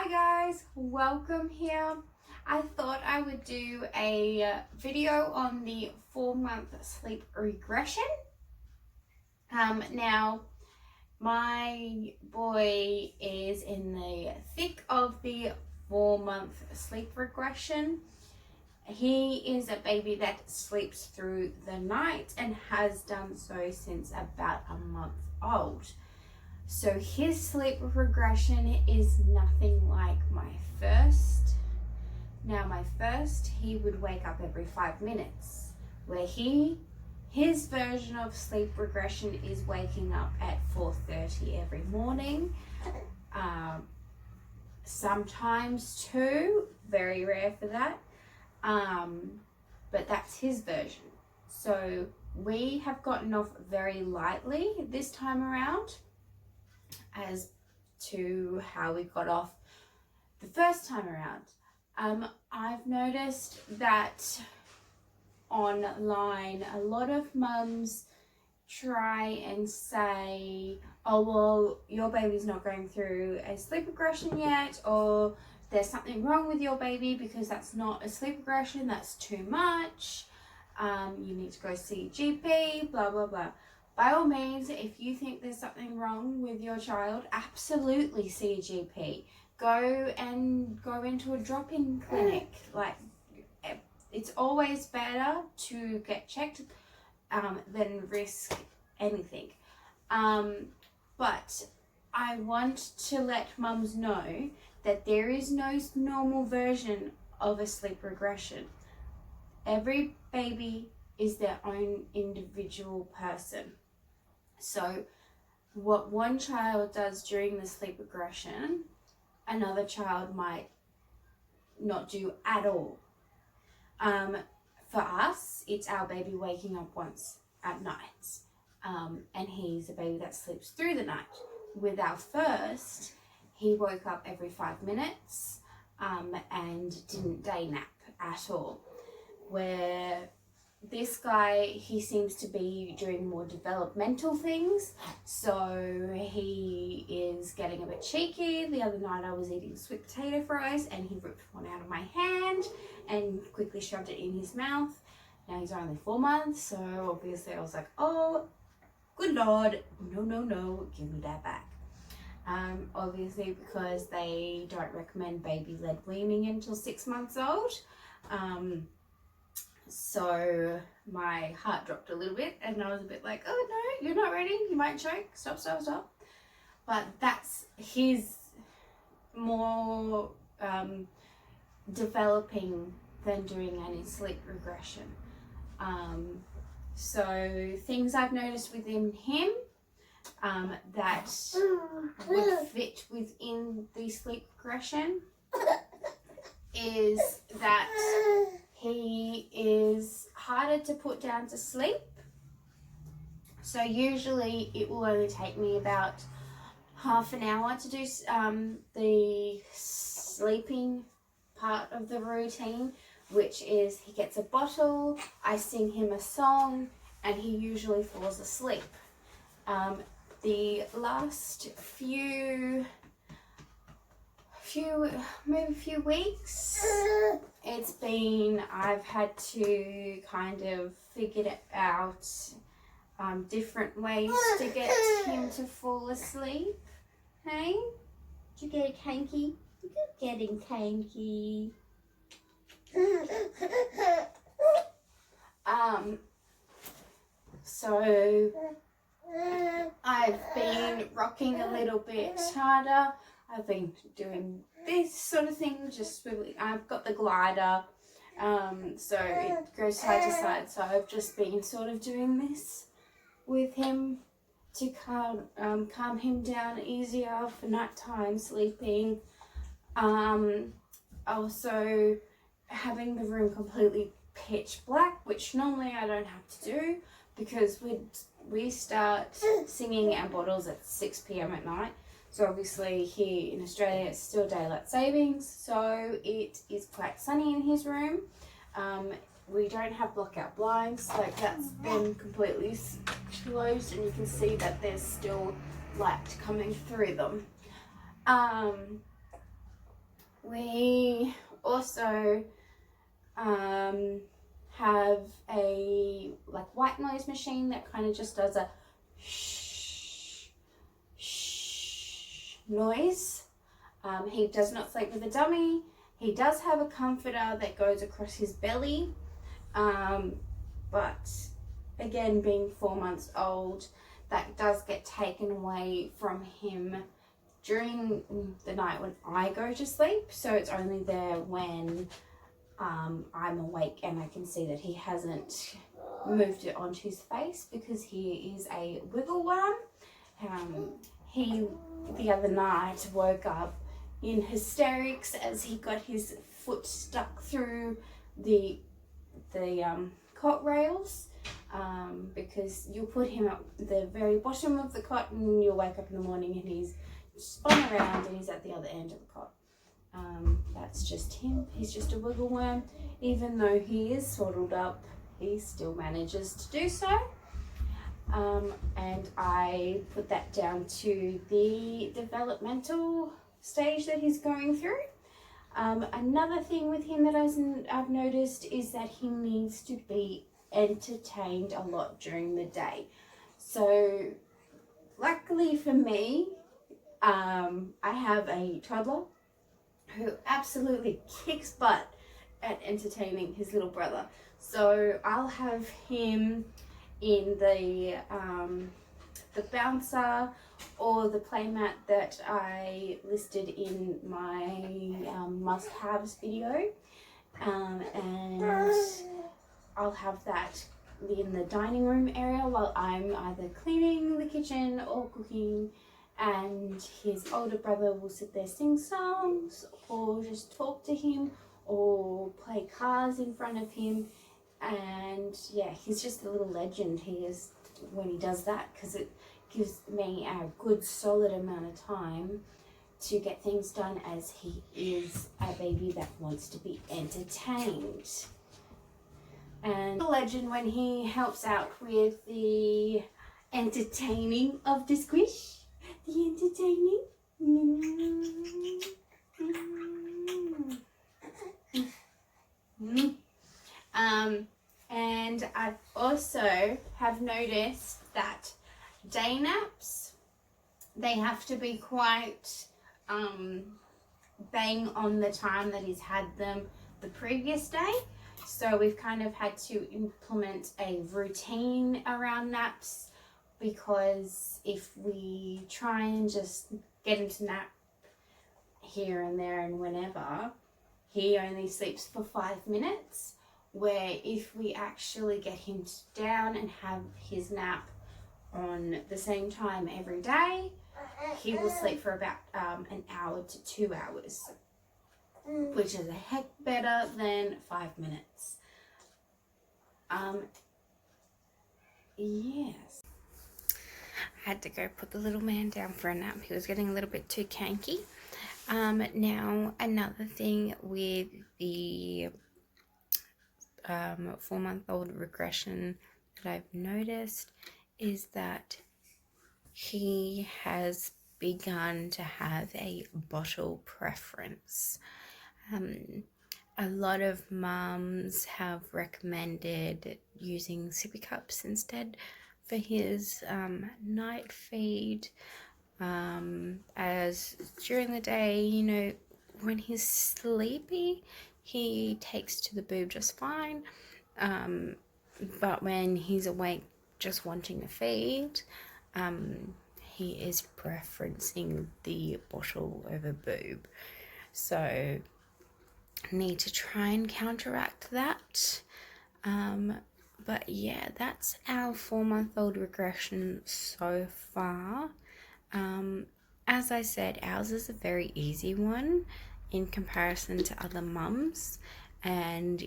Hi guys, welcome here. I thought I would do a video on the 4-month sleep regression. Now my boy is in the thick of the 4-month sleep regression. He is a baby that sleeps through the night and has done so since about a month old. So his sleep regression is nothing like my first. Now my first, he would wake up every 5 minutes, where his version of sleep regression is waking up at 4:30 every morning. Sometimes 2, very rare for that. But that's his version. So we have gotten off very lightly this time around as to how we got off the first time around. I've noticed that online a lot of mums try and say, oh well, your baby's not going through a sleep regression yet, or there's something wrong with your baby because that's not a sleep regression, that's too much, you need to go see a GP, blah blah blah. By all means, if you think there's something wrong with your child, absolutely see a GP. Go into a drop-in clinic. Like, it's always better to get checked than risk anything. But I want to let mums know that there is no normal version of a sleep regression. Every baby is their own individual person. So what one child does during the sleep regression, another child might not do at all. For us, it's our baby waking up once at night, and he's a baby that sleeps through the night. With our first, he woke up every 5 minutes and didn't day nap at all. Where this guy, he seems to be doing more developmental things, so he is getting a bit cheeky. The other night I was eating sweet potato fries and he ripped one out of my hand and quickly shoved it in his mouth. Now he's only 4 months, so obviously I was like, oh good lord, no, give me that back. Obviously because they don't recommend baby-led weaning until 6 months old. So my heart dropped a little bit and I was a bit like, oh no, you're not ready, you might choke, stop. But that's his more developing than doing any sleep regression. So things I've noticed within him that would fit within the sleep regression is that he is harder to put down to sleep. So usually it will only take me about half an hour to do the sleeping part of the routine, which is he gets a bottle, I sing him a song, and he usually falls asleep. The last few weeks, I've had to kind of figure out different ways to get him to fall asleep. Hey, did you get cranky? You're getting cranky. So I've been rocking a little bit harder. I've been doing this sort of thing, just swiveling. I've got the glider, so it goes side to side. So I've just been sort of doing this with him to calm him down easier for nighttime sleeping. Also having the room completely pitch black, which normally I don't have to do because we start singing our bottles at 6 p.m. at night. So obviously here in Australia it's still daylight savings, so it is quite sunny in his room. We don't have blackout blinds, like that's been completely closed and you can see that there's still light coming through them. We also have a like white noise machine that kind of just does a shh, shh noise. He does not sleep with a dummy. He does have a comforter that goes across his belly, but again, being 4 months old, that does get taken away from him during the night when I go to sleep. So it's only there when I'm awake and I can see that he hasn't moved it onto his face, because he is a wiggle worm. He the other night woke up in hysterics as he got his foot stuck through the cot rails, because you'll put him at the very bottom of the cot and you'll wake up in the morning and he's spun around and he's at the other end of the cot. That's just him. He's just a wiggle worm. Even though he is swaddled up, he still manages to do so. And I put that down to the developmental stage that he's going through. Another thing with him that I've noticed is that he needs to be entertained a lot during the day. So luckily for me, I have a toddler who absolutely kicks butt at entertaining his little brother. So I'll have him in the bouncer or the playmat that I listed in my must-haves video, and I'll have that in the dining room area while I'm either cleaning the kitchen or cooking, and his older brother will sit there, sing songs or just talk to him or play cars in front of him. And yeah, he's just a little legend, he is, when he does that, because it gives me a good solid amount of time to get things done, as he is a baby that wants to be entertained. And a legend when he helps out with the entertaining of the squish. The entertaining. And I also have noticed that day naps, they have to be quite bang on the time that he's had them the previous day. So we've kind of had to implement a routine around naps, because if we try and just get him to nap here and there and whenever, he only sleeps for 5 minutes, where if we actually get him down and have his nap on the same time every day, he will sleep for about an hour to 2 hours, which is a heck better than 5 minutes. Yes. I had to go put the little man down for a nap. He was getting a little bit too cranky. Now, another thing with the 4-month-old regression that I've noticed is that he has begun to have a bottle preference. A lot of mums have recommended using sippy cups instead for his night feed, as during the day, you know, when he's sleepy, he takes to the boob just fine, but when he's awake just wanting a feed, he is preferencing the bottle over boob. So need to try and counteract that. But yeah, that's our 4-month-old regression so far. As I said, ours is a very easy one in comparison to other mums, and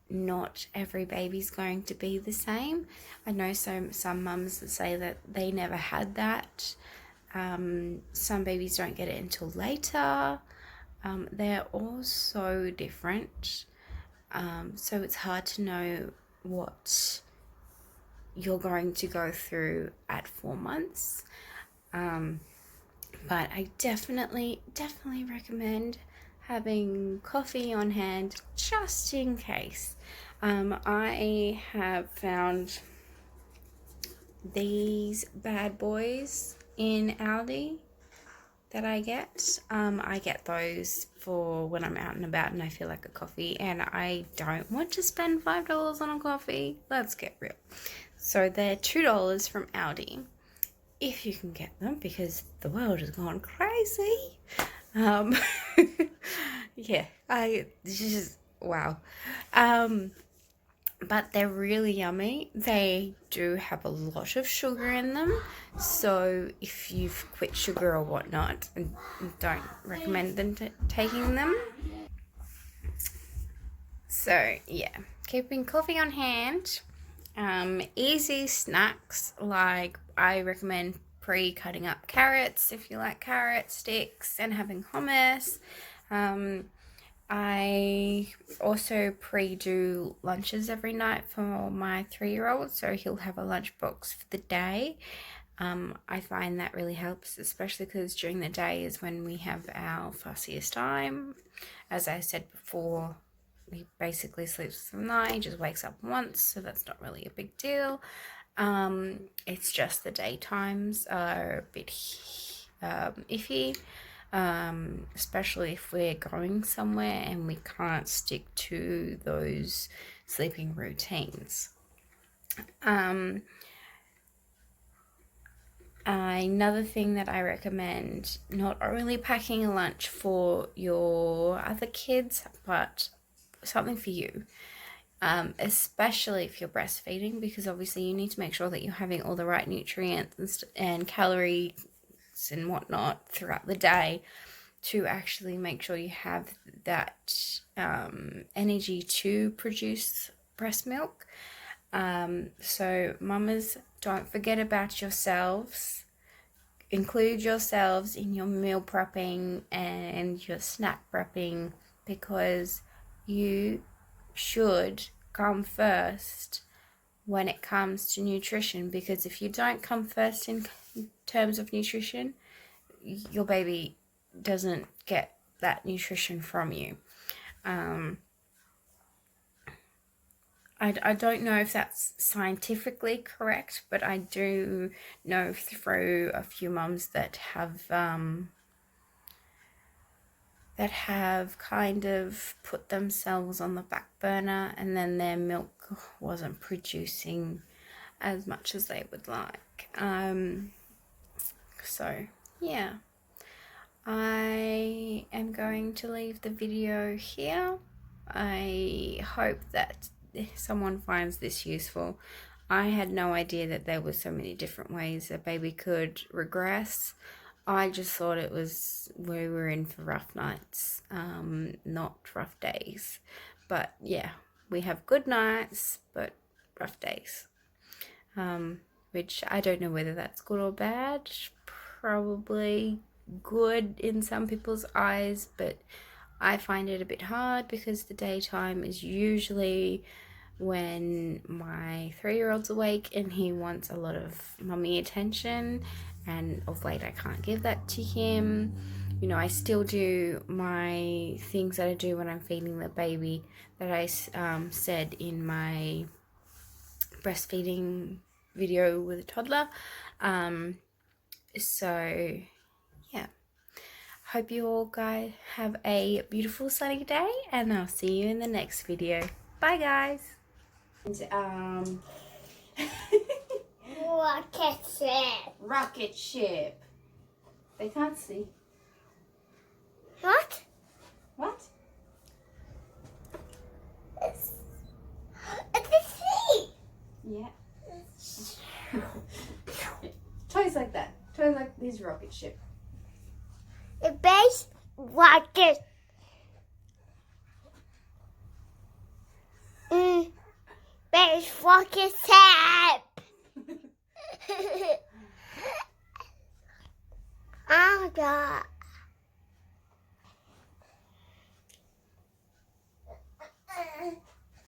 not every baby's going to be the same. I know some mums that say that they never had that. Some babies don't get it until later. They're all so different. So it's hard to know what you're going to go through at 4 months. But I definitely recommend having coffee on hand just in case. I have found these bad boys in Aldi that I get. I get those for when I'm out and about and I feel like a coffee and I don't want to spend $5 on a coffee. Let's get real. So they're $2 from Aldi if you can get them, because the world has gone crazy. Yeah, wow. But they're really yummy. They do have a lot of sugar in them, so if you've quit sugar or whatnot, don't recommend them taking them. So yeah, keeping coffee on hand. Easy snacks, like I recommend pre-cutting up carrots if you like carrot sticks, and having hummus. I also pre-do lunches every night for my 3-year-old, so he'll have a lunchbox for the day. I find that really helps, especially because during the day is when we have our fussiest time. As I said before, he basically sleeps through the night, he just wakes up once, so that's not really a big deal. It's just the daytimes are a bit iffy. Especially if we're going somewhere and we can't stick to those sleeping routines. Another thing that I recommend, not only packing a lunch for your other kids, but something for you. Especially if you're breastfeeding, because obviously you need to make sure that you're having all the right nutrients and calories and whatnot throughout the day to actually make sure you have that energy to produce breast milk. So mamas, don't forget about yourselves. Include yourselves in your meal prepping and your snack prepping, because you should come first when it comes to nutrition, because if you don't come first in terms of nutrition, your baby doesn't get that nutrition from you. I don't know if that's scientifically correct, but I do know through a few mums that have kind of put themselves on the back burner, and then their milk wasn't producing as much as they would like. So yeah, I am going to leave the video here. I hope that someone finds this useful. I had no idea that there were so many different ways a baby could regress. I just thought it was we were in for rough nights, not rough days. But yeah, we have good nights, but rough days. Which I don't know whether that's good or bad. Probably good in some people's eyes, but I find it a bit hard because the daytime is usually when my 3-year-old's awake and he wants a lot of mummy attention, and of late I can't give that to him. You know, I still do my things that I do when I'm feeding the baby that I said in my breastfeeding video with a toddler. So yeah, hope you all guys have a beautiful sunny day, and I'll see you in the next video. Bye guys. And, rocket ship. Rocket ship. They can't see. What? What? It's a sea. Yeah. Toys like that. Toys like this rocket ship. The base rocket. Base rocket ship. Oh God.